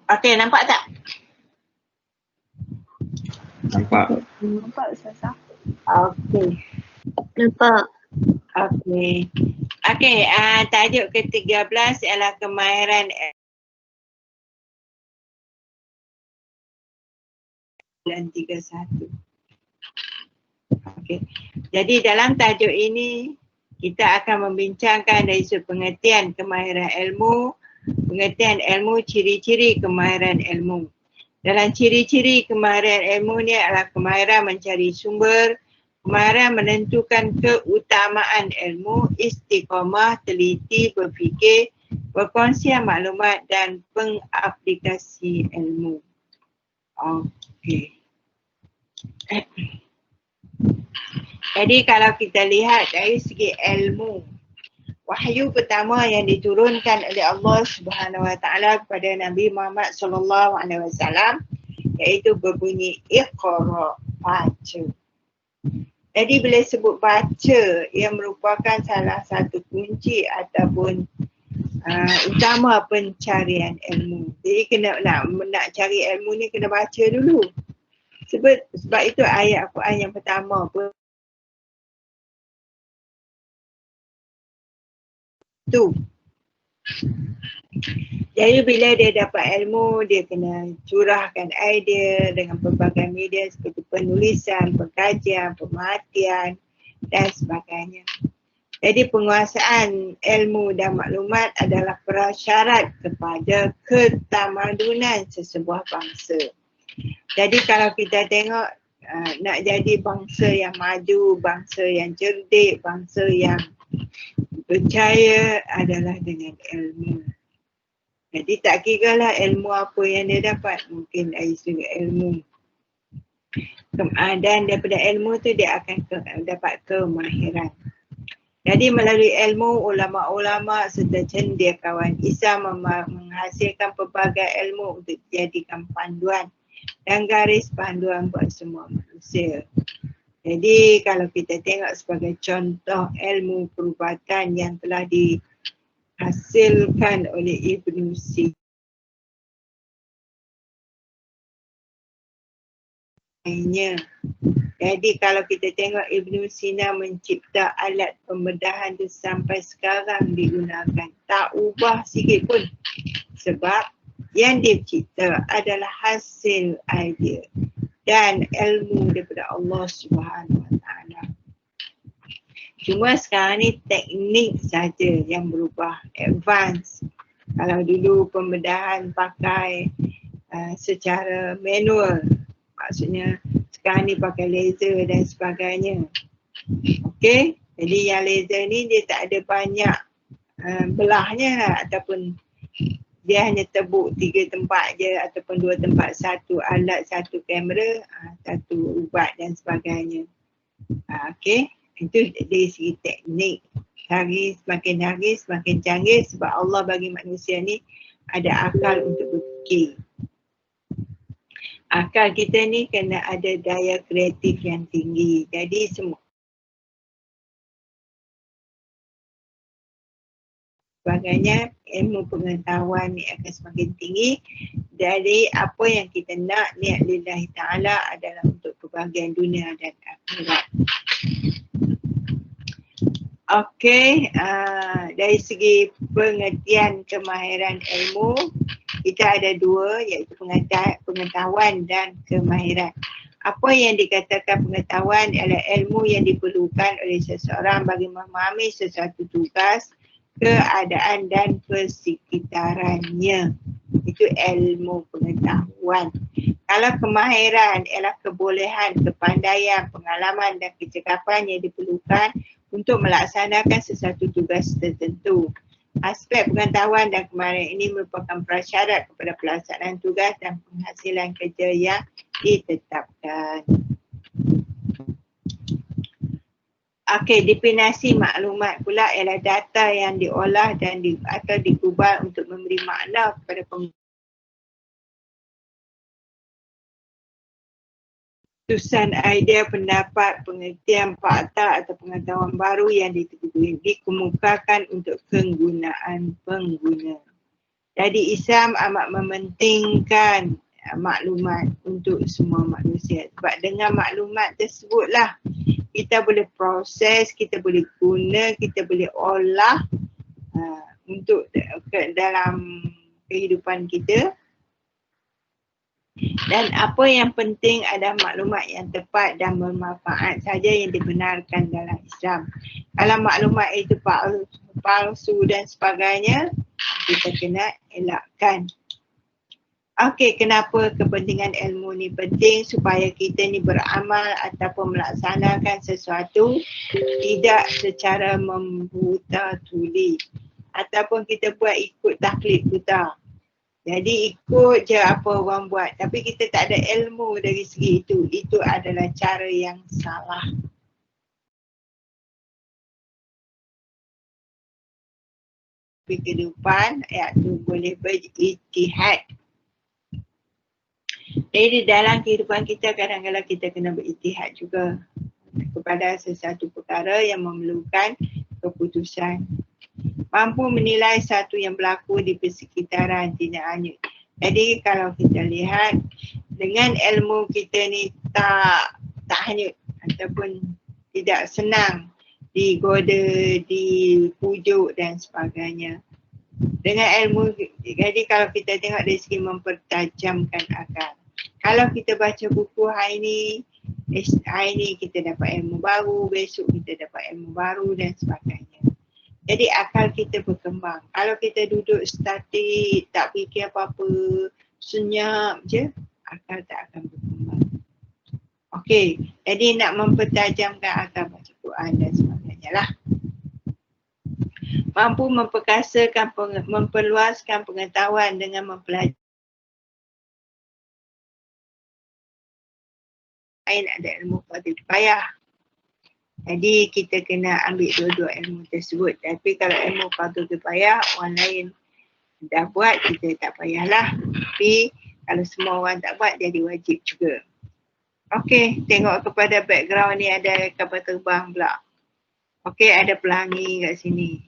Okey, nampak tak? Nampak. Nampak Ustazah. Okey. Nampak. Okey. Okey, tajuk ke-13 ialah kemahiran dan 31. Okey. Jadi dalam tajuk ini kita akan membincangkan dari sudut pengertian kemahiran ilmu, pengertian ilmu, ciri-ciri kemahiran ilmu. Dalam ciri-ciri kemahiran ilmu ni adalah kemahiran mencari sumber, kemahiran menentukan keutamaan ilmu, istiqamah, teliti, berfikir, perkongsian maklumat dan pengaplikasi ilmu. Okey. Jadi kalau kita lihat dari segi ilmu, wahyu pertama yang diturunkan oleh Allah Subhanahu Wa Taala kepada Nabi Muhammad sallallahu alaihi wasallam iaitu berbunyi Iqra, baca. Jadi bila sebut baca, ia merupakan salah satu kunci ataupun utama pencarian ilmu. Jadi kena nak cari ilmu ni kena baca dulu. Sebab itu ayat Al-Quran yang pertama pun tu. Jadi bila dia dapat ilmu, dia kena curahkan idea dengan pelbagai media seperti penulisan, pengkajian, pemerhatian dan sebagainya. Jadi penguasaan ilmu dan maklumat adalah prasyarat kepada ketamadunan sesebuah bangsa. Jadi kalau kita tengok nak jadi bangsa yang maju, bangsa yang cerdik, bangsa yang percaya adalah dengan ilmu. Jadi tak kira lah ilmu apa yang dia dapat, mungkin dari segi ilmu. Dan daripada ilmu tu dia akan dapat kemahiran. Jadi melalui ilmu, ulama-ulama serta cendekiawan Islam menghasilkan pelbagai ilmu untuk dijadikan panduan dan garis panduan buat semua manusia. Jadi kalau kita tengok sebagai contoh ilmu perubatan yang telah dihasilkan oleh Ibn Sina. Jadi kalau kita tengok Ibn Sina mencipta alat pembedahan tu sampai sekarang digunakan. Tak ubah sikit pun. Sebab yang dia cipta adalah hasil idea dan ilmu daripada Allah Subhanahu Wa Taala. Cuma sekarang ni teknik saja yang berubah, advance. Kalau dulu pembedahan pakai secara manual, maksudnya sekarang ni pakai laser dan sebagainya. Okey, jadi yang laser ni dia tak ada banyak belahnya lah, ataupun dia hanya tebuk 3 tempat je ataupun 2 tempat, satu alat, satu kamera, satu ubat dan sebagainya. Okey, itu dari segi teknik. Semakin hari semakin canggih sebab Allah bagi manusia ni ada akal untuk berfikir. Akal kita ni kena ada daya kreatif yang tinggi. Jadi semua sebagainya, ilmu pengetahuan ni akan semakin tinggi. Dari apa yang kita nak, niat lillahi ta'ala adalah untuk kebahagiaan dunia dan akhirat. Okey, dari segi pengertian kemahiran ilmu, kita ada dua, iaitu pengetahuan dan kemahiran. Apa yang dikatakan pengetahuan adalah ilmu yang diperlukan oleh seseorang bagi memahami sesuatu tugas, keadaan dan persekitarannya. Itu ilmu pengetahuan. Kalau kemahiran ialah kebolehan, kepandaian, pengalaman dan kecekapan yang diperlukan untuk melaksanakan sesuatu tugas tertentu. Aspek pengetahuan dan kemahiran ini merupakan prasyarat kepada pelaksanaan tugas dan penghasilan kerja yang ditetapkan. Okey, definisi maklumat pula ialah data yang diolah dan atau digubal untuk memberi makna kepada keputusan, idea, pendapat, pengertian, fakta atau pengetahuan baru yang dikemukakan untuk kegunaan pengguna. Jadi Islam amat mementingkan maklumat untuk semua manusia. Sebab dengan maklumat tersebutlah kita boleh proses, kita boleh guna, kita boleh olah untuk dalam kehidupan kita. Dan apa yang penting adalah maklumat yang tepat dan bermanfaat saja yang dibenarkan dalam Islam. Kalau maklumat itu palsu dan sebagainya, kita kena elakkan. Okey, kenapa kepentingan ilmu ni penting? Supaya kita ni beramal ataupun melaksanakan sesuatu tidak secara membuta tuli ataupun kita buat ikut taklid buta. Jadi ikut je apa orang buat tapi kita tak ada ilmu dari segi itu. Itu adalah cara yang salah. Di kehidupan ayat tu boleh berijtihad. Jadi dalam kehidupan kita kadang-kadang kita kena berijtihad juga kepada sesuatu perkara yang memerlukan keputusan. Mampu menilai satu yang berlaku di persekitaran tidak hanya. Jadi kalau kita lihat dengan ilmu kita ni tak hanyut ataupun tidak senang digoda, dipujuk dan sebagainya. Dengan ilmu, jadi kalau kita tengok dari segi mempertajamkan akal. Kalau kita baca buku hari ni kita dapat ilmu baru, besok kita dapat ilmu baru dan sebagainya. Jadi akal kita berkembang. Kalau kita duduk statik, tak fikir apa-apa, senyap je, akal tak akan berkembang. Okey, jadi nak mempertajamkan akal baca Quran dan sebagainya lah. Mampu memperkasakan, memperluaskan pengetahuan dengan mempelajari. Lain ada ilmu fardu kifayah. Jadi kita kena ambil dua-dua ilmu tersebut. Tapi kalau ilmu fardu kifayah orang lain dah buat, kita tak payahlah. Tapi kalau semua orang tak buat jadi wajib juga. Okey, tengok kepada background ni ada kapal terbang pula. Okey, ada pelangi kat sini.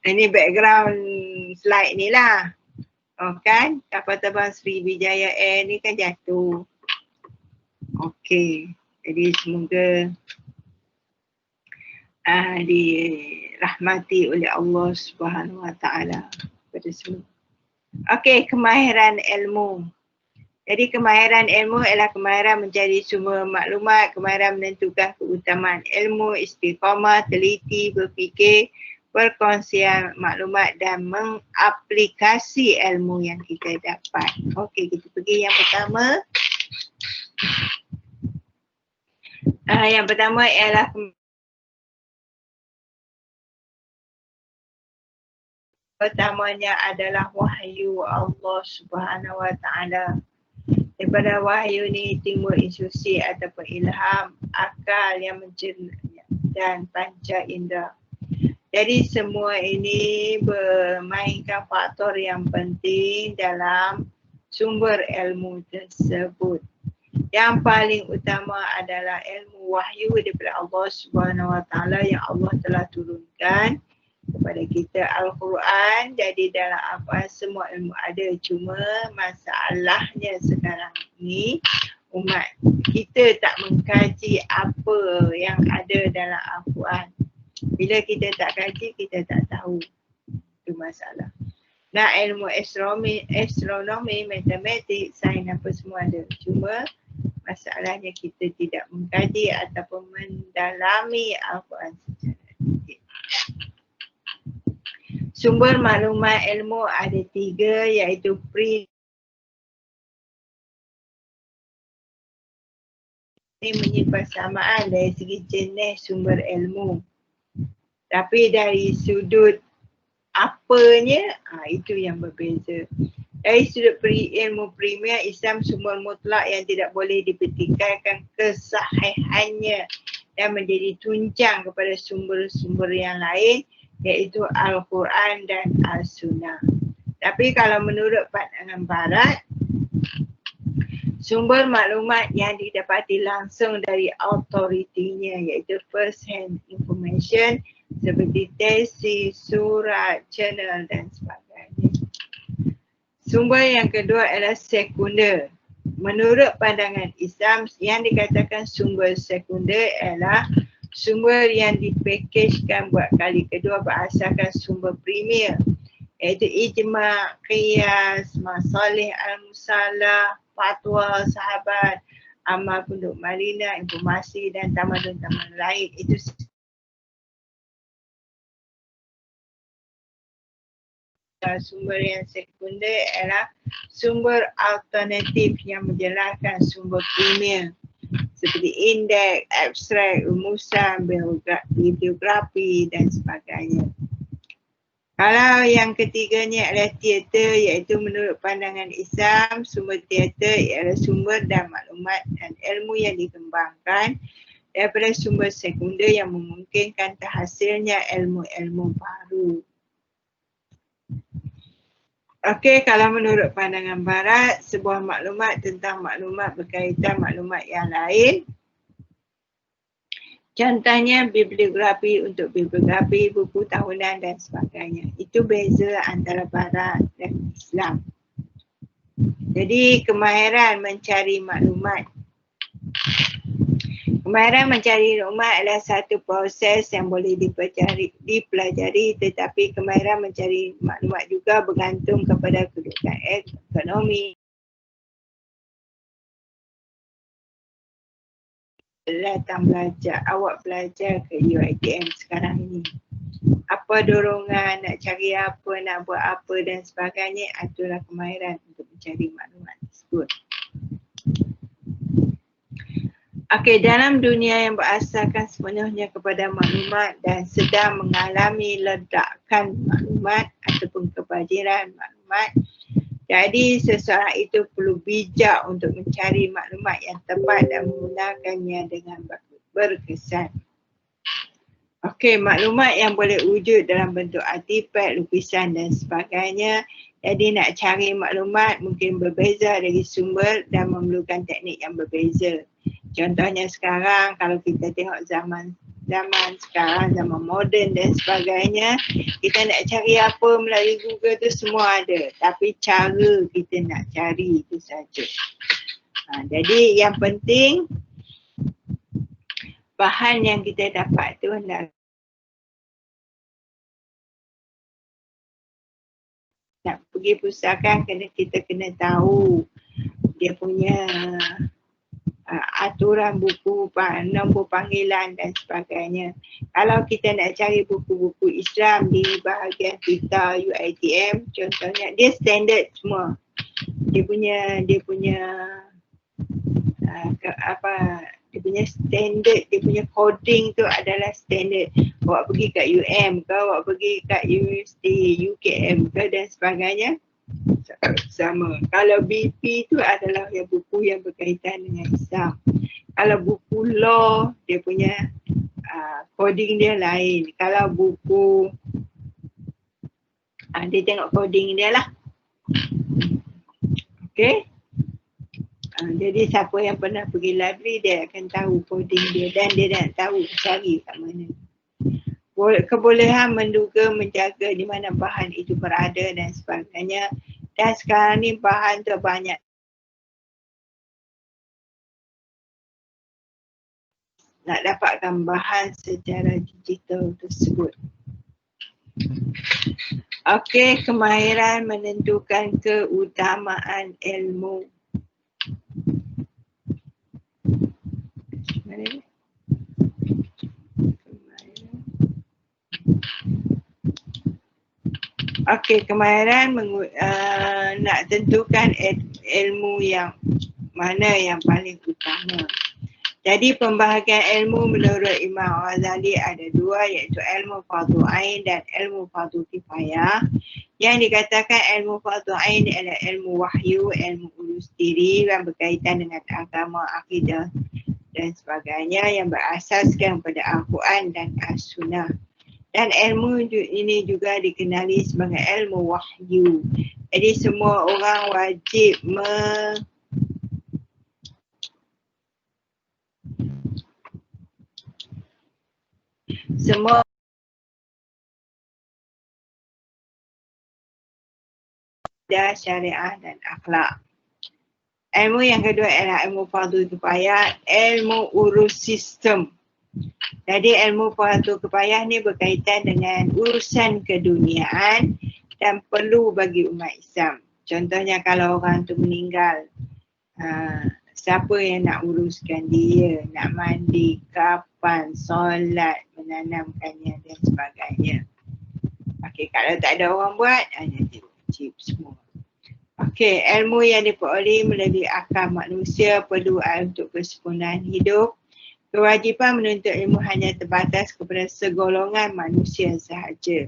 Ini background slide ni lah. Oh kan, kapal terbang Sriwijaya Air ni kan jatuh. Okey, jadi semoga dirahmati oleh Allah Subhanahu Wa Taala pada semua. Okey, kemahiran ilmu. Jadi kemahiran ilmu ialah kemahiran mencari sumber maklumat, kemahiran menentukan keutamaan ilmu, istiqamah, teliti, berfikir, perkongsian maklumat dan mengaplikasi ilmu yang kita dapat. Okey, kita pergi yang pertama. Yang pertama ialah pertamanya adalah wahyu Allah Subhanahu Wa Taala. Daripada wahyu ni timbul instruksi ataupun ilham, akal yang mencerna dan panca indera. Jadi semua ini bermainkan faktor yang penting dalam sumber ilmu tersebut. Yang paling utama adalah ilmu wahyu daripada Allah Subhanahu Wa Taala yang Allah telah turunkan kepada kita Al-Quran. Jadi dalam Al-Quran semua ilmu ada, cuma masalahnya sekarang ni umat kita tak mengkaji apa yang ada dalam Al-Quran. Bila kita tak kaji, kita tak tahu. Itu masalah. Nah, ilmu astronomi, matematik, sains apa semua ada, cuma masalahnya kita tidak mengkaji ataupun mendalami Al-Quran secara detail. Sumber maklumat ilmu ada 3 iaitu ini menyimpan samaan dari segi jenis sumber ilmu. Tapi dari sudut apanya, itu yang berbeza. Dari sudut ilmu primer, Islam sumber mutlak yang tidak boleh dipertikaikan kesahihannya dan menjadi tunjang kepada sumber-sumber yang lain, iaitu Al-Quran dan As-Sunnah. Tapi kalau menurut pandangan Barat, sumber maklumat yang didapati langsung dari autoritinya iaitu first hand information seperti tesis, surat, jurnal dan sebagainya. Sumber yang kedua adalah sekunder. Menurut pandangan Islam, yang dikatakan sumber sekunder adalah sumber yang dipakejkan buat kali kedua berasaskan sumber premier, iaitu ijma', qiyas, masalih al-musalah, fatwa sahabat, amal penduduk Madinah, informasi dan tamadun-tamadun lain. Itu sumber yang sekunder adalah sumber alternatif yang menjelaskan sumber premier seperti indeks, abstrak, rumusan, bibliografi dan sebagainya. Kalau yang ketiganya adalah teater, iaitu menurut pandangan Islam, sumber teater ialah sumber dan maklumat dan ilmu yang dikembangkan daripada sumber sekunder yang memungkinkan terhasilnya ilmu-ilmu baru. Okey, kalau menurut pandangan barat, sebuah maklumat tentang maklumat berkaitan maklumat yang lain. Contohnya bibliografi untuk bibliografi, buku tahunan dan sebagainya. Itu beza antara barat dan Islam. Jadi kemahiran mencari maklumat. Kemahiran mencari maklumat adalah satu proses yang boleh dipelajari, tetapi kemahiran mencari maklumat juga bergantung kepada kedudukan ekonomi. Datang belajar, awak belajar ke UiTM sekarang ini. Apa dorongan, nak cari apa, nak buat apa dan sebagainya, itulah kemahiran untuk mencari maklumat tersebut. Okey, dalam dunia yang berasaskan sepenuhnya kepada maklumat dan sedang mengalami ledakan maklumat ataupun kebanjiran maklumat, jadi seseorang itu perlu bijak untuk mencari maklumat yang tepat dan menggunakannya dengan berkesan. Okey, maklumat yang boleh wujud dalam bentuk artifak, lukisan dan sebagainya. Jadi nak cari maklumat mungkin berbeza dari sumber dan memerlukan teknik yang berbeza. Contohnya sekarang kalau kita tengok zaman sekarang, zaman moden dan sebagainya, kita nak cari apa melalui Google tu semua ada. Tapi cara kita nak cari itu saja. Jadi yang penting bahan yang kita dapat tu nak pergi pustakaan, kita kena tahu dia punya aturan buku, nombor panggilan dan sebagainya. Kalau kita nak cari buku-buku Islam di bahagian kita UiTM, contohnya dia standard semua. Dia punya standard, dia punya coding tu adalah standard. Awak pergi kat UM ke, awak pergi kat Universiti UKM ke dan sebagainya, sama. Kalau BP tu adalah yang buku yang berkaitan dengan Islam. Kalau buku law, dia punya coding dia lain. Kalau buku, dia tengok coding dia lah. Okay. Jadi siapa yang pernah pergi library, dia akan tahu coding dia dan dia nak tahu cari kat mana. Kebolehan menduga, menjaga di mana bahan itu berada dan sebagainya. Dan sekarang ni bahan tu banyak. Nak dapatkan bahan secara digital tersebut. Okey, kemahiran menentukan keutamaan ilmu. Mana ni? Okey, kemahiran nak tentukan ilmu yang mana yang paling utama. Jadi pembahagian ilmu menurut Imam Ghazali ada dua, iaitu ilmu fardu ain dan ilmu fardu kifayah. Yang dikatakan ilmu fardu ain adalah ilmu wahyu, ilmu ulus diri yang berkaitan dengan agama, akidah dan sebagainya yang berasaskan pada Al-Quran dan As-Sunnah. Dan ilmu ini juga dikenali sebagai ilmu wahyu. Jadi semua orang wajib semua syariah dan akhlak. Ilmu yang kedua ialah ilmu fardu kifayah, ilmu urus sistem. Jadi ilmu fardu kifayah ni berkaitan dengan urusan keduniaan dan perlu bagi umat Islam. Contohnya kalau orang tu meninggal, siapa yang nak uruskan dia, nak mandi, kapan, solat, menanamkannya dan sebagainya. Okey, kalau tak ada orang buat, dia wajib semua. Okey, ilmu yang diperoleh melalui akal manusia perlu untuk kesempurnaan hidup. Kewajipan menuntut ilmu hanya terbatas kepada segolongan manusia sahaja.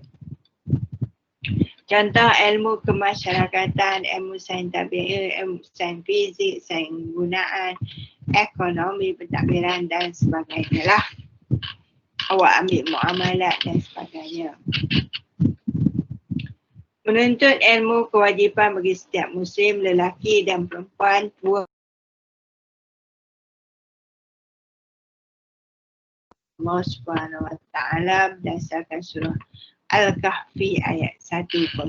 Contoh ilmu kemasyarakatan, ilmu sains tabiat, ilmu sains fizik, sains penggunaan, ekonomi, pentadbiran dan sebagainya lah. Awak ambil muamalat dan sebagainya. Menuntut ilmu kewajipan bagi setiap muslim, lelaki dan perempuan, tua. Allah Subhanahu Wa Taala berdasarkan surah Al-Kahfi ayat 109.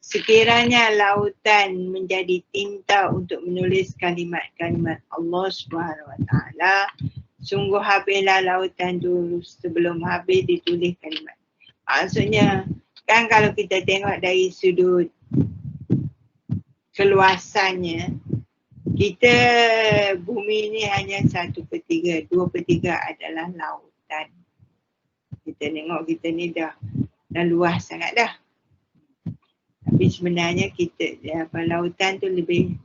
Sekiranya lautan menjadi tinta untuk menulis kalimat-kalimat Allah Subhanahu Wa Taala, sungguh habislah lautan dulu sebelum habis ditulis kalimat. Maksudnya, kan kalau kita tengok dari sudut keluasannya, kita bumi ni hanya 1/3, 2/3 adalah lautan. Kita tengok kita ni dah luas sangat dah. Tapi sebenarnya kita lautan tu lebih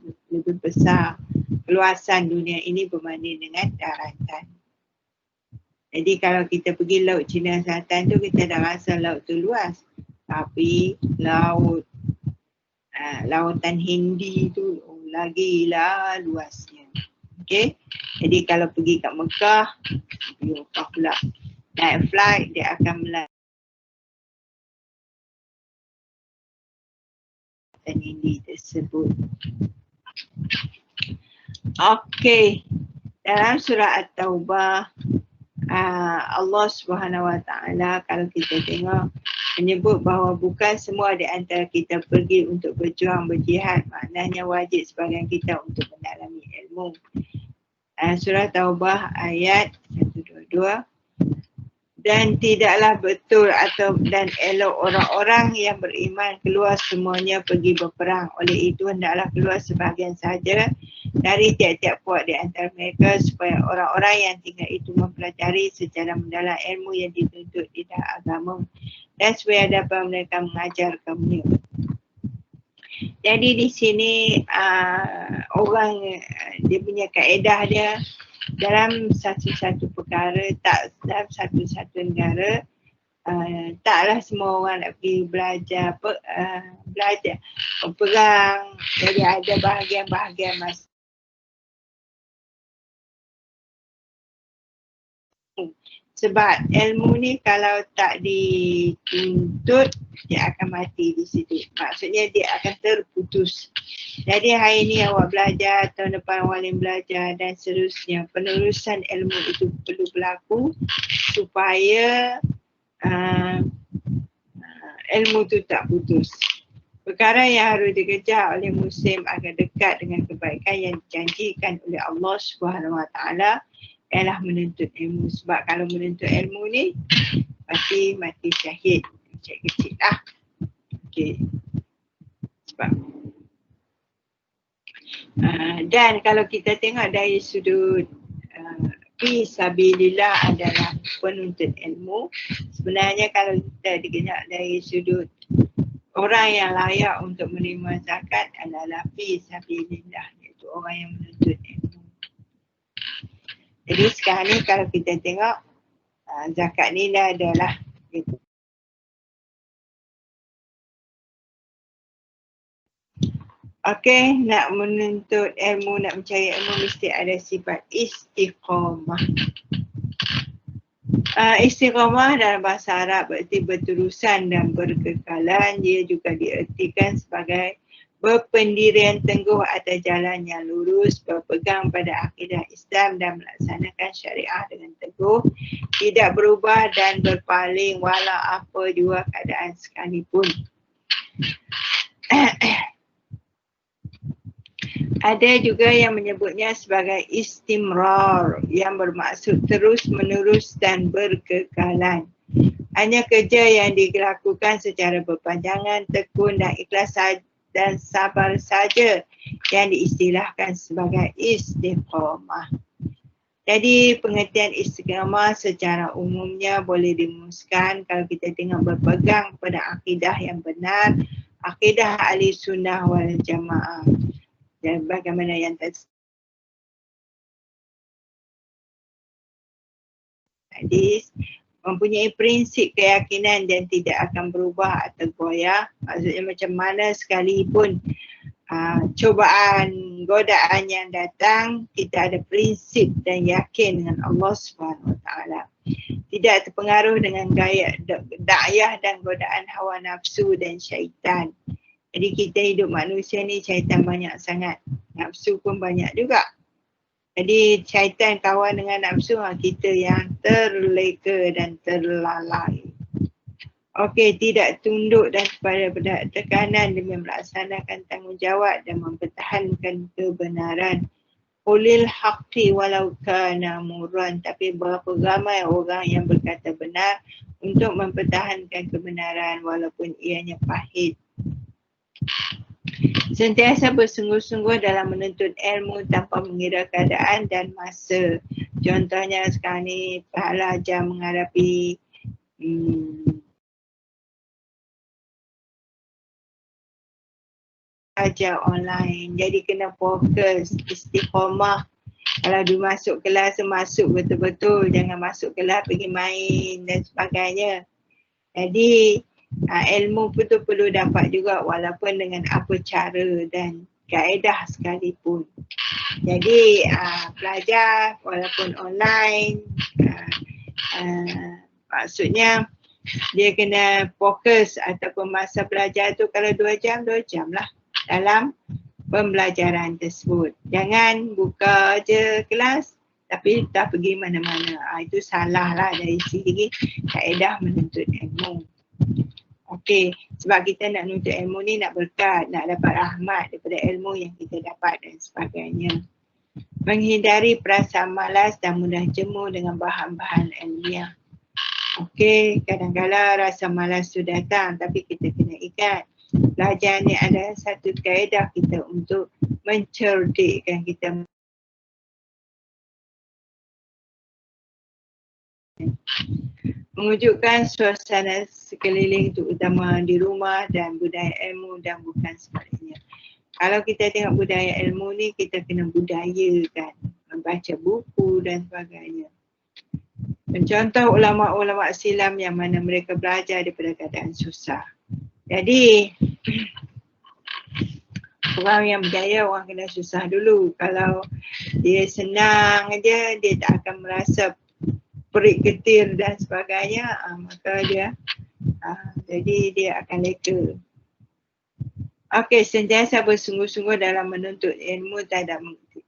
besar. Keluasan dunia ini berbanding dengan daratan. Jadi kalau kita pergi laut Cina Selatan tu, kita dah rasa laut tu luas. Tapi lautan Hindi tu lagilah luasnya. Okey. Jadi kalau pergi kat Mekah, pula naik flight, dia akan melawat lautan Hindi tersebut. Okey. Dalam surah At-Taubah, Allah Subhanahu Wa Taala kalau kita tengok menyebut bahawa bukan semua di antara kita pergi untuk berjuang berjihad, maknanya wajib sebahagian kita untuk mendalami ilmu. Surah Taubah ayat 122. Dan tidaklah betul dan elok orang-orang yang beriman keluar semuanya pergi berperang. Oleh itu hendaklah keluar sebahagian sahaja dari tiap-tiap puak di antara mereka supaya orang-orang yang tinggal itu mempelajari secara mendalam ilmu yang dituntut di dalam agama dan supaya dapat mereka mengajar kaumnya. Jadi di sini orang dia punya kaedah dia dalam satu-satu perkara, dalam satu-satu negara, taklah semua orang nak pergi belajar perang. Jadi ada bahagian-bahagian masa. Sebab ilmu ni kalau tak dituntut, dia akan mati di situ. Maksudnya dia akan terputus. Jadi hari ni awak belajar, tahun depan awak lain belajar dan seterusnya. Penerusan ilmu itu perlu berlaku supaya ilmu tu tak putus. Perkara yang harus dikejar oleh Muslim agar dekat dengan kebaikan yang dijanjikan oleh Allah Subhanahu Wa Taala ialah menuntut ilmu. Sebab kalau menuntut ilmu ni pasti mati syahid kecil-kecil lah. Okay. Sebab dan kalau kita tengok dari sudut fi sabilillah adalah penuntut ilmu, sebenarnya kalau kita dikejak dari sudut orang yang layak untuk menerima zakat adalah fi sabilillah, iaitu orang yang menuntut ilmu. Jadi sekarang ni kalau kita tengok zakat ni adalah gitu. Okey, nak menuntut ilmu, nak mencari ilmu mesti ada sifat istiqamah. Istiqamah dalam bahasa Arab berarti berterusan dan berkekalan. Dia juga diertikan sebagai berpendirian teguh atas jalan yang lurus, berpegang pada akidah Islam dan melaksanakan syariah dengan teguh, tidak berubah dan berpaling walau apa jua keadaan sekalipun. Ada juga yang menyebutnya sebagai istimrar yang bermaksud terus menerus dan berkekalan. Hanya kerja yang dilakukan secara berpanjangan, tekun dan ikhlas dan sabar saja yang diistilahkan sebagai istiqamah. Jadi pengertian istiqamah secara umumnya boleh dirumuskan kalau kita tengok berpegang pada akidah yang benar, akidah ahli sunnah wal jamaah. Dan bagaimana yang hadis mempunyai prinsip keyakinan dan tidak akan berubah atau goyah. Maksudnya macam mana sekalipun cobaan, godaan yang datang, kita ada prinsip dan yakin dengan Allah Subhanahu Wa Taala. Tidak terpengaruh dengan gaya da'yah dan godaan hawa nafsu dan syaitan. Jadi kita hidup manusia ni syaitan banyak sangat. Nafsu pun banyak juga. Jadi syaitan kawan dengan nafsu, kita yang terleka dan terlalai. Okey, tidak tunduk dan pada tekanan demi melaksanakan tanggungjawab dan mempertahankan kebenaran. Qulil haqqi walau kana murran, tapi berapa ramai orang yang berkata benar untuk mempertahankan kebenaran walaupun ianya pahit. Sentiasa bersungguh-sungguh dalam menuntut ilmu tanpa mengira keadaan dan masa. Contohnya sekarang ni pelajar menghadapi belajar online, jadi kena fokus, istiqamah. Kalau dia masuk kelas, masuk betul-betul, jangan masuk kelas pergi main dan sebagainya. Jadi ilmu betul perlu dapat juga walaupun dengan apa cara dan kaedah sekalipun. Jadi pelajar walaupun online, maksudnya dia kena fokus ataupun masa belajar tu kalau 2 jam lah dalam pembelajaran tersebut. Jangan buka je kelas tapi tak pergi mana-mana. Itu salah lah dari segi kaedah menuntut ilmu. Okey, sebab kita nak menuntut ilmu ni nak berkat, nak dapat rahmat daripada ilmu yang kita dapat dan sebagainya. Menghindari perasaan malas dan mudah jemu dengan bahan-bahan ilmiah. Okey, kadang-kadang rasa malas tu datang tapi kita kena ikat. Belajar ni ada satu kaedah kita untuk mencerdikkan kita. Mewujudkan suasana sekeliling terutama di rumah dan budaya ilmu dan bukan sebaliknya. Kalau kita tengok budaya ilmu ni, kita kena budayakan, membaca buku dan sebagainya. Mencontoh ulama-ulama silam yang mana mereka belajar daripada keadaan susah. Jadi orang yang berjaya, orang kena susah dulu. Kalau dia senang aja, dia tak akan merasa perik getir dan sebagainya, maka dia jadi dia akan leka. Okey, sentiasa bersungguh-sungguh dalam menuntut ilmu tak ada mengerti.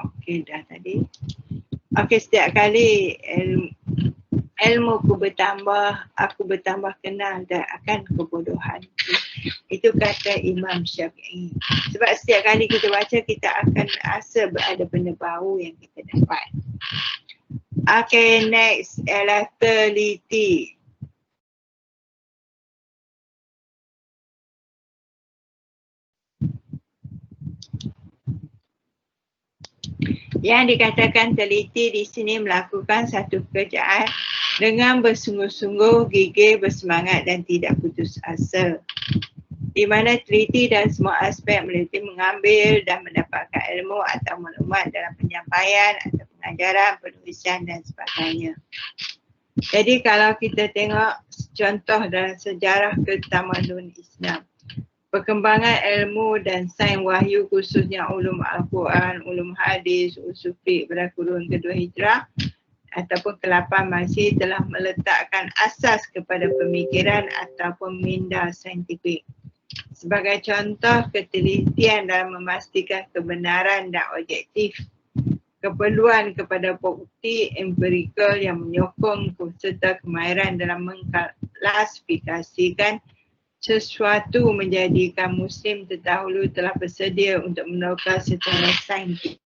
Okey, dah tadi. Okey, setiap kali ilmu ku bertambah, aku bertambah kenal dan akan kebodohan. Itu kata Imam Syafi'i. Sebab setiap kali kita baca, kita akan rasa ada benda baru yang kita dapat. Okay, next ialah teliti. Yang dikatakan teliti di sini melakukan satu pekerjaan dengan bersungguh-sungguh, gigih, bersemangat dan tidak putus asa. Di mana teliti dan semua aspek meneliti mengambil dan mendapatkan ilmu atau maklumat dalam penyampaian atau pengajaran, penulisan dan sebagainya. Jadi kalau kita tengok contoh dalam sejarah ketamadun Islam, perkembangan ilmu dan sains wahyu khususnya ulum Al-Quran, ulum hadis, usul fiqh pada kurun kedua hijrah ataupun ke-8 masih telah meletakkan asas kepada pemikiran ataupun minda saintifik. Sebagai contoh, ketelitian dalam memastikan kebenaran dan objektif, keperluan kepada bukti empirikal yang menyokong serta kemahiran dalam mengklasifikasikan sesuatu menjadikan Muslim terdahulu telah bersedia untuk menukar secara saintifik.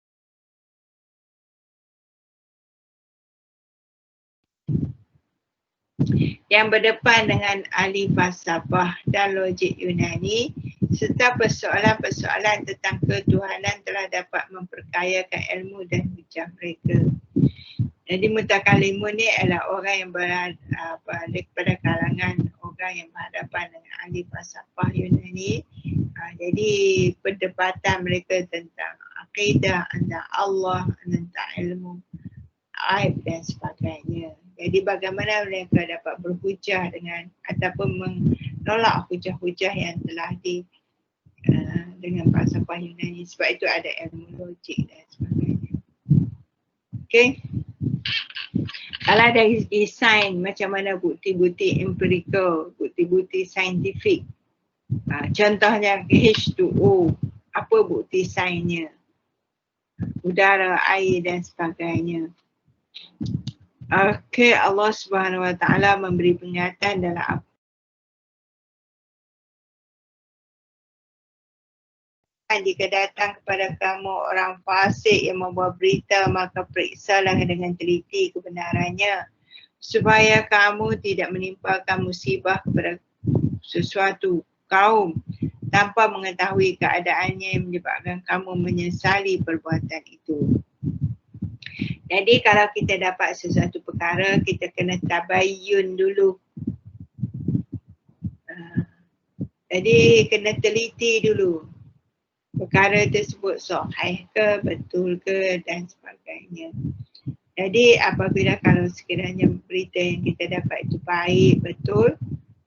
Yang berdepan dengan ahli falsafah dan logik Yunani serta persoalan-persoalan tentang ketuhanan telah dapat memperkayakan ilmu dan hujah mereka. Jadi mutakallimun ni adalah orang yang daripada kalangan orang yang berhadapan dengan ahli falsafah Yunani. Jadi perdebatan mereka tentang akidah, tentang Allah, tentang ilmu aib dan sebagainya. Jadi bagaimana mereka dapat berhujah dengan ataupun menolak hujah-hujah yang telah dengan falsafah Yunani. Sebab itu ada ilmu logik dan sebagainya. Okay. Kalau dari segi sains, macam mana bukti-bukti empirical, bukti-bukti saintifik. Contohnya H2O, apa bukti sainsnya? Udara, air dan sebagainya. Okay, Allah Subhanahu Wa Taala memberi peringatan dalam jika datang kepada kamu orang fasik yang membawa berita, maka periksalah dengan teliti kebenarannya supaya kamu tidak menimpakan musibah kepada sesuatu kaum tanpa mengetahui keadaannya yang menyebabkan kamu menyesali perbuatan itu. Jadi kalau kita dapat sesuatu perkara, kita kena tabayyun dulu. Jadi kena teliti dulu. Perkara tersebut sahih ke, betul ke dan sebagainya. Jadi apabila kalau sekiranya berita yang kita dapat itu baik, betul,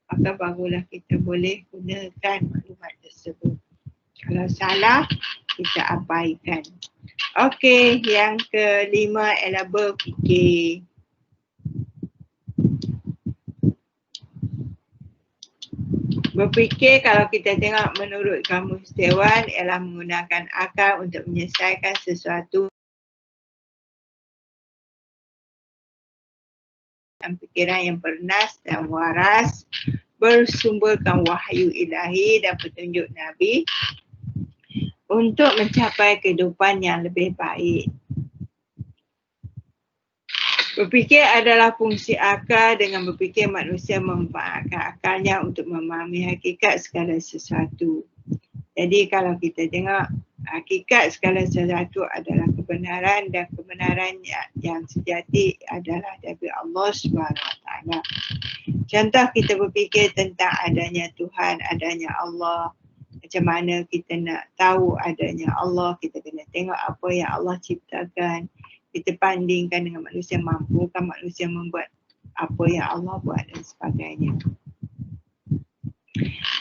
maka barulah kita boleh gunakan maklumat tersebut. Kalau salah, kita abaikan. Okey, yang kelima ialah berfikir. Berfikir kalau kita tengok menurut Kamus Dewan ialah menggunakan akal untuk menyelesaikan sesuatu dan fikiran yang bernas dan waras, bersumberkan wahyu ilahi dan petunjuk Nabi untuk mencapai kehidupan yang lebih baik. Berfikir adalah fungsi akal. Dengan berfikir manusia memanfaatkan akalnya untuk memahami hakikat segala sesuatu. Jadi kalau kita tengok hakikat segala sesuatu adalah kebenaran dan kebenaran yang sejati adalah dari Allah SWT. Contoh kita berfikir tentang adanya Tuhan, adanya Allah. Macam mana kita nak tahu adanya Allah, kita kena tengok apa yang Allah ciptakan. Kita bandingkan dengan manusia, mampukah manusia membuat apa yang Allah buat dan sebagainya.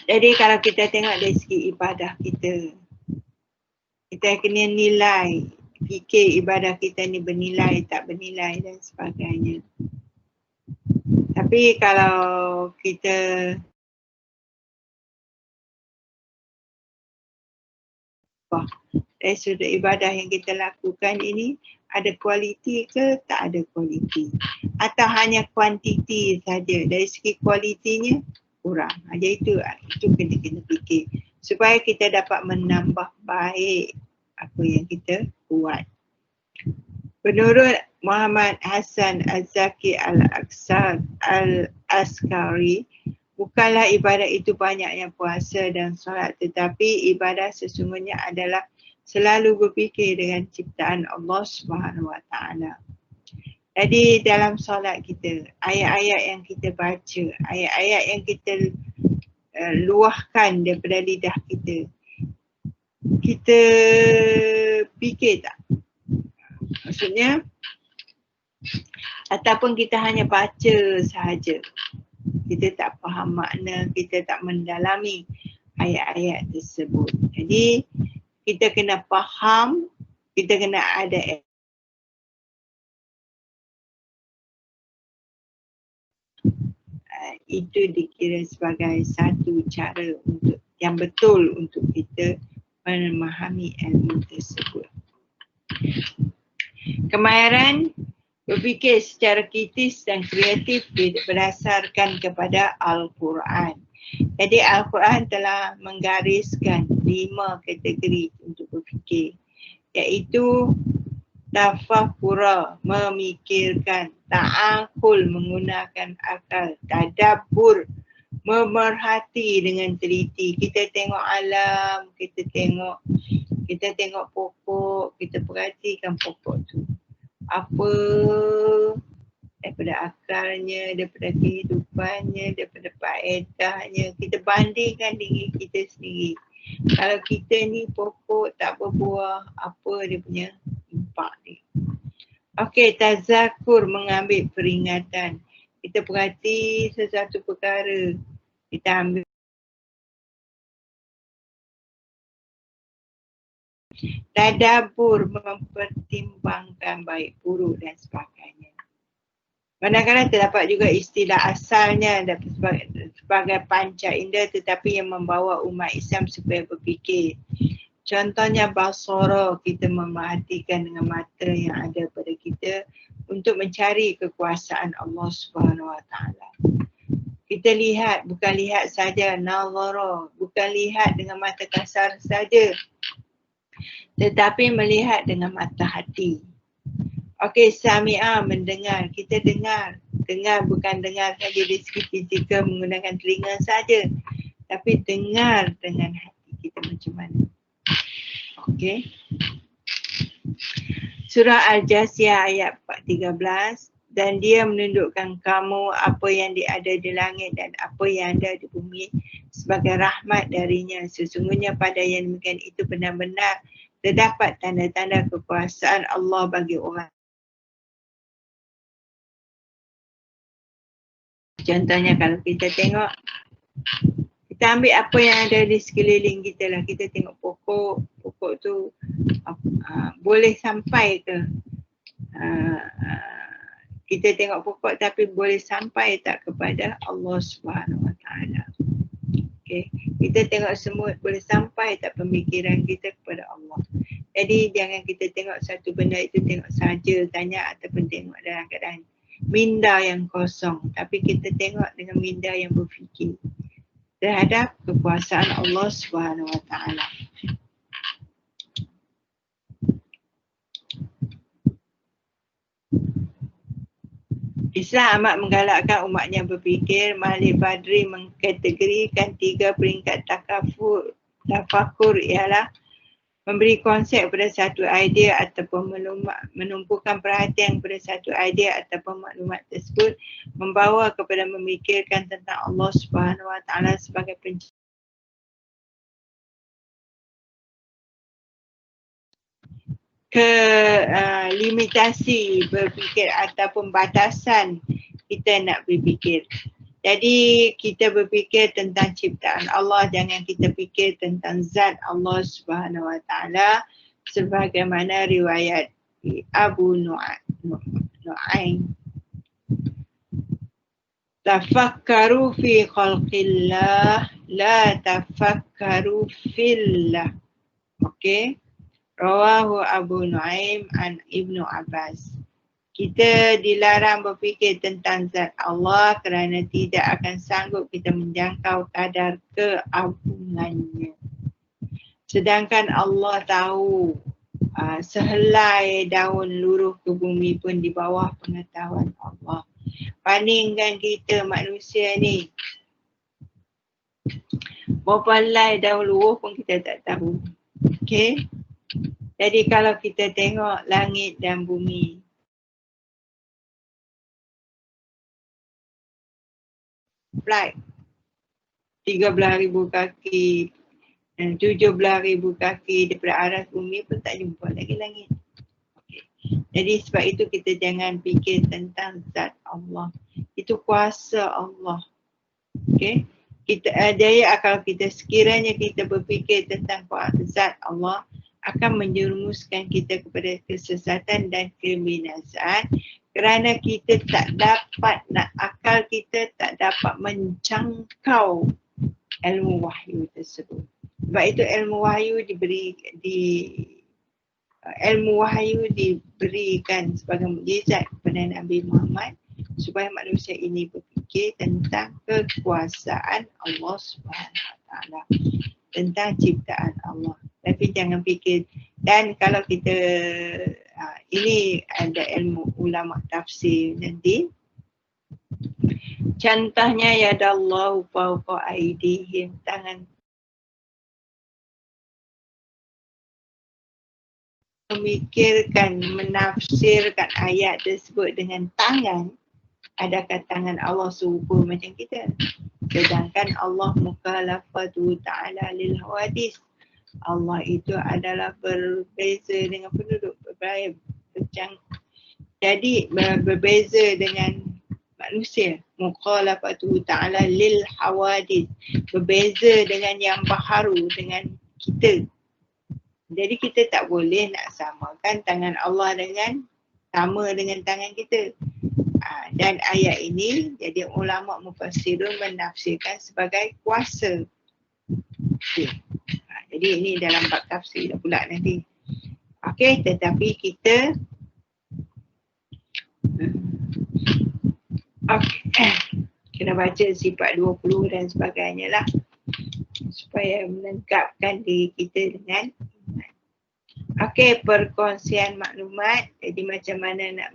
Jadi kalau kita tengok dari segi ibadah kita, kita kena nilai, fikir ibadah kita ni bernilai, tak bernilai dan sebagainya. Tapi kalau kita dari sudut ibadah yang kita lakukan ini, ada kualiti ke tak ada kualiti, atau hanya kuantiti saja, dari segi kualitinya kurang. Jadi itu kena fikir supaya kita dapat menambah baik apa yang kita buat. Menurut Muhammad Hasan Az-Zaki Al-Askari, bukanlah ibadah itu banyaknya puasa dan solat, tetapi ibadah sesungguhnya adalah selalu berfikir dengan ciptaan Allah Subhanahu Wa Taala. Jadi dalam solat kita, ayat-ayat yang kita baca, ayat-ayat yang kita luahkan daripada lidah kita, kita fikir tak? Maksudnya, ataupun kita hanya baca sahaja, kita tak faham makna, kita tak mendalami ayat-ayat tersebut. Jadi kita kena faham, kita kena ada itu dikira sebagai satu cara untuk yang betul untuk kita memahami ilmu tersebut. Kemahiran berfikir secara kritis dan kreatif berdasarkan kepada Al-Quran. Jadi Al-Quran telah menggariskan 5 kategori untuk berfikir, iaitu tafakura, memikirkan, ta'akul, menggunakan akal, tadabbur, memerhati dengan teliti. Kita tengok alam, kita tengok pokok, kita perhatikan pokok tu. Apa daripada akalnya, daripada kehidupannya, daripada faedahnya, kita bandingkan dengan kita sendiri. Kalau kita ni pokok tak berbuah, apa dia punya impak dia? Okey, tazakur, mengambil peringatan. Kita perhati sesuatu perkara, kita ambil tadabbur, mempertimbangkan baik buruk dan sebagainya. Kadang-kadang terdapat juga istilah asalnya sebagai panca indera tetapi yang membawa umat Islam supaya berfikir. Contohnya basara, kita memerhatikan dengan mata yang ada pada kita untuk mencari kekuasaan Allah Subhanahu Wa Taala. Kita lihat, bukan lihat saja, nazara, bukan lihat dengan mata kasar saja, tetapi melihat dengan mata hati. Okey, sami'a, mendengar. Kita dengar. Dengar bukan dengar saja dari segi fizikal menggunakan telinga saja, tapi dengar dengan hati kita macam mana. Okey. Surah Al-Jasiyah ayat 13, dan dia menundukkan kamu apa yang ada di langit dan apa yang ada di bumi sebagai rahmat darinya. Sesungguhnya pada yang demikian itu benar-benar terdapat tanda-tanda kekuasaan Allah bagi orang. Contohnya kalau kita tengok, kita ambil apa yang ada di sekeliling kita lah. Kita tengok pokok tu boleh sampai ke, kita tengok pokok tapi boleh sampai tak kepada Allah Subhanahu Wa Taala. Okay. Kita tengok semut, boleh sampai tak pemikiran kita kepada Allah. Jadi jangan kita tengok satu benda itu tengok saja tanya ataupun tengok dalam keadaan minda yang kosong, tapi kita tengok dengan minda yang berfikir terhadap kekuasaan Allah Subhanahu Wa Taala. Islam amat menggalakkan umatnya berfikir. Malik Badri mengkategorikan 3 peringkat tafakur ialah memberi konsep pada satu idea ataupun menumpukan perhatian pada satu idea ataupun maklumat tersebut membawa kepada memikirkan tentang Allah Subhanahu Wa Taala sebagai pencipta. Limitasi berfikir ataupun batasan kita nak berfikir. Jadi kita berfikir tentang ciptaan Allah, jangan kita fikir tentang zat Allah Subhanahu Wa Taala sebagaimana riwayat Abu Nu'aim. Tafakkaru fi khalqillah, la tafakkaru fillah. Okey. Rawahu Abu Nu'aim an Ibnu Abbas. Kita dilarang berfikir tentang zat Allah kerana tidak akan sanggup kita menjangkau kadar keagungannya. Sedangkan Allah tahu sehelai daun luruh ke bumi pun di bawah pengetahuan Allah. Bandingkan kita manusia ni, berapa helai daun luruh pun kita tak tahu. Okay? Jadi kalau kita tengok langit dan bumi, flight 13,000 kaki dan 17,000 kaki daripada aras bumi pun tak jumpa lagi langit. Okay. Jadi sebab itu kita jangan fikir tentang zat Allah. Itu kuasa Allah. Okay. Jadi kalau kita sekiranya kita berfikir tentang zat Allah, akan menjerumuskan kita kepada kesesatan dan kebinasaan kerana kita tak dapat, akal kita tak dapat menjangkau ilmu wahyu tersebut. Sebab itu ilmu wahyu diberikan sebagai mukjizat kepada Nabi Muhammad supaya manusia ini berfikir. fikir tentang kekuasaan Allah Subhanahu Wa Taala, tentang ciptaan Allah. Tapi jangan fikir. Dan kalau kita ini ada ilmu ulama tafsir nanti, contohnya yadallahu fawqa aydihim, tangan memikirkan, menafsirkan ayat tersebut dengan tangan. Adakah tangan Allah serupa macam kita? Sedangkan Allah mukhalafatu ta'ala lil hawadis. Allah itu adalah berbeza dengan penduduk, jadi berbeza dengan manusia. Mukhalafatu ta'ala lil hawadis, berbeza dengan yang baharu, dengan kita. Jadi kita tak boleh nak samakan tangan Allah dengan sama dengan tangan kita. Dan ayat ini jadi ulama mufassirun menafsirkan sebagai kuasa. Jadi ini dalam bab tafsir dah pula nanti. Okey, tetapi kita kena baca sifat 20 dan sebagainya lah, supaya melengkapkan diri kita dengan iman. Okey, perkongsian maklumat. Jadi macam mana nak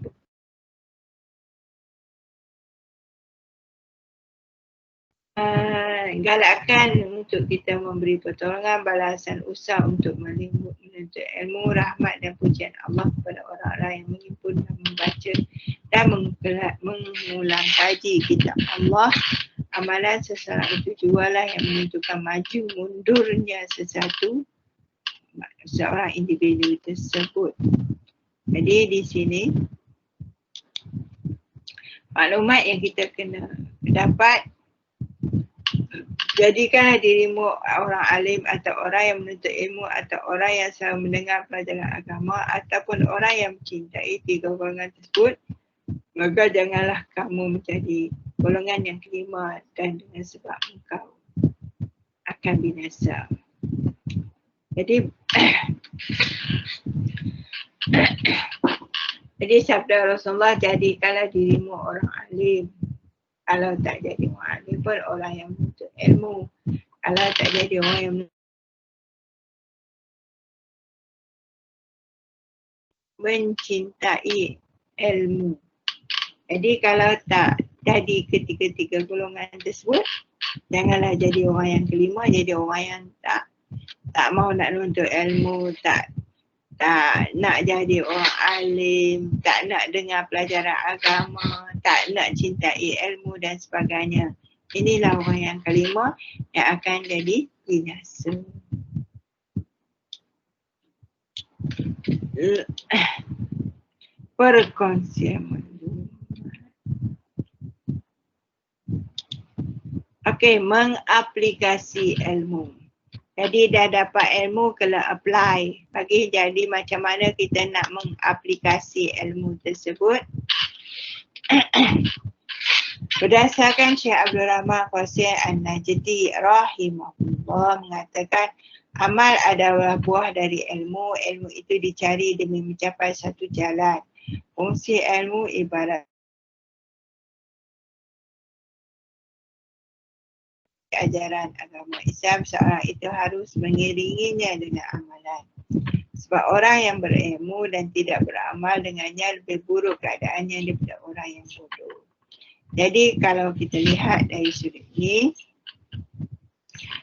galakkan untuk kita memberi pertolongan, balasan usaha untuk menuntut ilmu, rahmat dan pujian Allah kepada orang-orang yang menghimpun dan membaca dan mengulang kaji kitab Allah. Amalan seseorang itu jualah yang menentukan maju mundurnya seorang individu tersebut. Jadi di sini maklumat yang kita kena dapat, jadikanlah dirimu orang alim atau orang yang menuntut ilmu atau orang yang selalu mendengar pelajaran agama ataupun orang yang mencintai tiga golongan tersebut, maka janganlah kamu menjadi golongan yang kelima dan dengan sebab engkau akan binasa. Jadi sabda Rasulullah, jadikanlah dirimu orang alim. Kalau tak jadi orang alim pun orang yang menuntut ilmu. Kalau tak jadi orang yang mencintai ilmu. Jadi kalau tak jadi ketiga-tiga golongan tersebut, janganlah jadi orang yang kelima, jadi orang yang tak mau nak menuntut ilmu, tak nak jadi orang alim, tak nak dengar pelajaran agama, tak nak cintai ilmu dan sebagainya. Inilah orang yang kelima yang akan jadi binasa. Perkongsian maklumat. Okey, mengaplikasi ilmu. Jadi dah dapat ilmu, kena apply. Bagi jadi macam mana kita nak mengaplikasi ilmu tersebut. Berdasarkan Syekh Abdul Rahman Qasir An-Najdi rahimahullah mengatakan, amal adalah buah dari ilmu. Ilmu itu dicari demi mencapai satu jalan. Fungsi ilmu ibarat ajaran agama Islam, seorang itu harus mengiringinya dengan amalan. Sebab orang yang berilmu dan tidak beramal dengannya lebih buruk keadaannya daripada orang yang bodoh. Jadi kalau kita lihat dari sudut ini,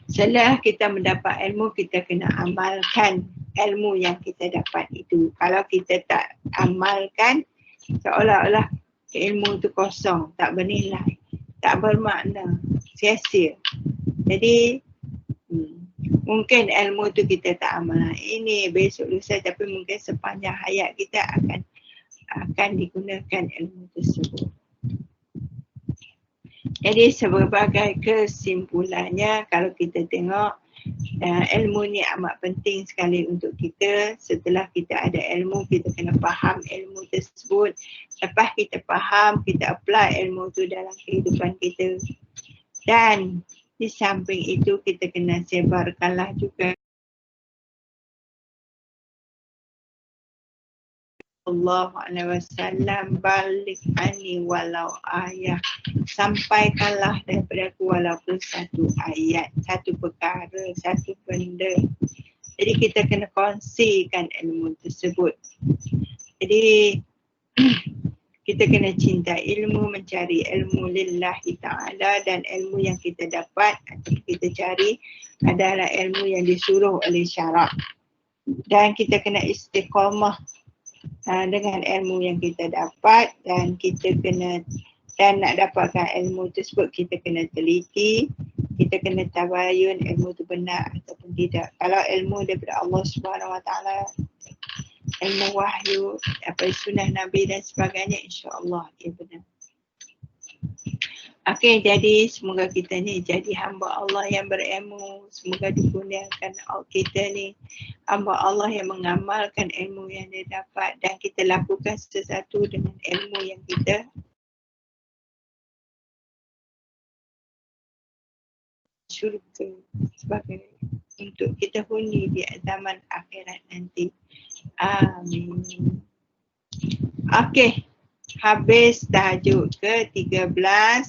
setelah kita mendapat ilmu, kita kena amalkan ilmu yang kita dapat itu. Kalau kita tak amalkan, seolah-olah ilmu itu kosong, tak bernilai, tak bermakna, sia-sia. Jadi mungkin ilmu tu kita tak amal ini besok lusa, tapi mungkin sepanjang hayat kita akan digunakan ilmu tersebut. Jadi sebagai kesimpulannya, kalau kita tengok ilmu ni amat penting sekali untuk kita. Setelah kita ada ilmu, kita kena faham ilmu tersebut. Lepas kita faham, kita apply ilmu tu dalam kehidupan kita. Dan di samping itu kita kena sebarkanlah juga sallallahu alaihi wasallam, balik ani walau ayat, sampaikanlah daripada aku walaupun satu ayat, satu perkara, satu benda. Jadi kita kena kongsikan ilmu tersebut. Jadi kita kena cinta ilmu, mencari ilmu lillahi ta'ala, dan ilmu yang kita dapat atau kita cari adalah ilmu yang disuruh oleh syarak. Dan kita kena istiqamah dengan ilmu yang kita dapat, dan kita kena, dan nak dapatkan ilmu tersebut kita kena teliti, kita kena tabayun ilmu itu benar ataupun tidak. Kalau ilmu daripada Allah Subhanahu Wa Taala, ilmu wahyu, apa sunnah Nabi dan sebagainya, insya-Allah ia benar. Okey, jadi semoga kita ni jadi hamba Allah yang berilmu. Semoga dikurniakan kita ni hamba Allah yang mengamalkan ilmu yang dia dapat, dan kita lakukan sesuatu dengan ilmu yang kita syurga sebagai untuk kita huni di zaman akhirat nanti. Amin. Okey, habis tajuk ke-13.